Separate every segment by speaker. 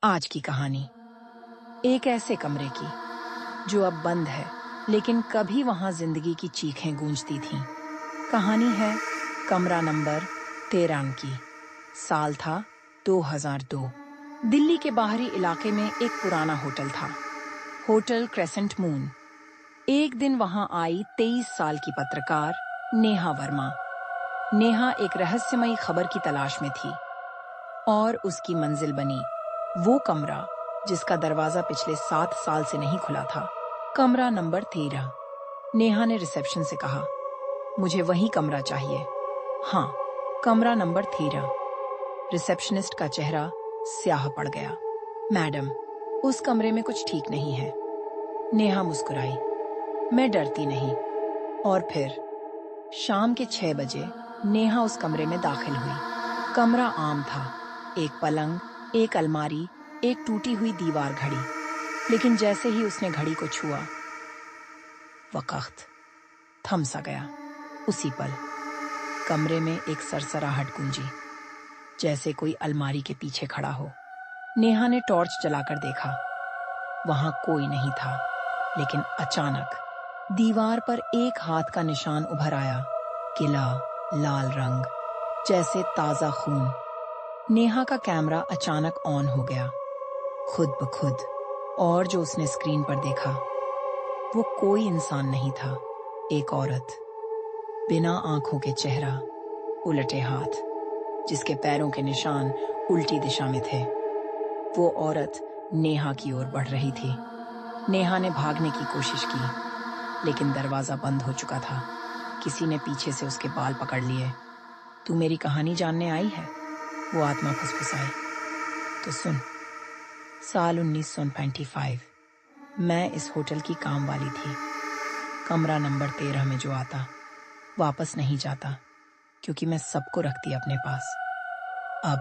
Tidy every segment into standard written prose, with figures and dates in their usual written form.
Speaker 1: आज की कहानी एक ऐसे कमरे की जो अब बंद है, लेकिन कभी वहां जिंदगी की चीखें गूंजती थीं। कहानी है कमरा नंबर 13 की। साल था 2002। दिल्ली के बाहरी इलाके में एक पुराना होटल था, होटल क्रेसेंट मून। एक दिन वहां आई 23 साल की पत्रकार नेहा वर्मा। नेहा एक रहस्यमयी खबर की तलाश में थी और उसकी मंजिल बनी वो कमरा जिसका दरवाजा पिछले 7 साल से नहीं खुला था। कमरा नंबर 13। नेहा ने रिसेप्शन से कहा, मुझे वही कमरा चाहिए। हाँ, कमरा नंबर 13। रिसेप्शनिस्ट का चेहरा स्याह पड़ गया। मैडम, उस कमरे में कुछ ठीक नहीं है। नेहा मुस्कुराई, मैं डरती नहीं। और फिर शाम के 6 बजे नेहा उस कमरे में दाखिल हुई। कमरा आम था, एक पलंग, एक अलमारी, एक टूटी हुई दीवार घड़ी। लेकिन जैसे ही उसने घड़ी को छुआ, वक्त थम सा गया। उसी पल कमरे में एक सरसराहट गूंजी, जैसे कोई अलमारी के पीछे खड़ा हो। नेहा ने टॉर्च जलाकर देखा, वहां कोई नहीं था। लेकिन अचानक दीवार पर एक हाथ का निशान उभर आया, गिला लाल रंग, जैसे ताजा खून। नेहा का कैमरा अचानक ऑन हो गया, खुद ब खुद। और जो उसने स्क्रीन पर देखा, वो कोई इंसान नहीं था, एक औरत, बिना आंखों के चेहरा, उलटे हाथ, जिसके पैरों के निशान उल्टी दिशा में थे। वो औरत नेहा की ओर बढ़ रही थी। नेहा ने भागने की कोशिश की, लेकिन दरवाजा बंद हो चुका था। किसी ने पीछे से उसके बाल पकड़ लिए। तू मेरी कहानी जानने आई है? वो आत्मा फुसफुसाई। तो सुन, साल 1995 मैं इस होटल की काम वाली थी। कमरा नंबर 13 में जो आता वापस नहीं जाता, क्योंकि मैं सबको रखती अपने पास। अब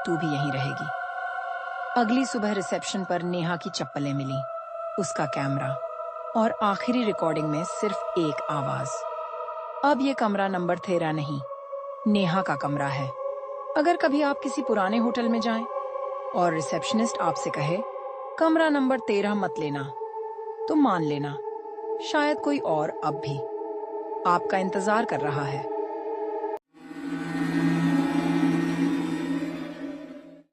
Speaker 1: तू भी यहीं रहेगी। अगली सुबह रिसेप्शन पर नेहा की चप्पलें मिली, उसका कैमरा, और आखिरी रिकॉर्डिंग में सिर्फ एक आवाज, अब ये कमरा नंबर 13 नहीं, नेहा का कमरा है। अगर कभी आप किसी पुराने होटल में जाएं और रिसेप्शनिस्ट आपसे कहे कमरा नंबर 13 मत लेना, तो मान लेना, शायद कोई और अब भी आपका इंतजार कर रहा है।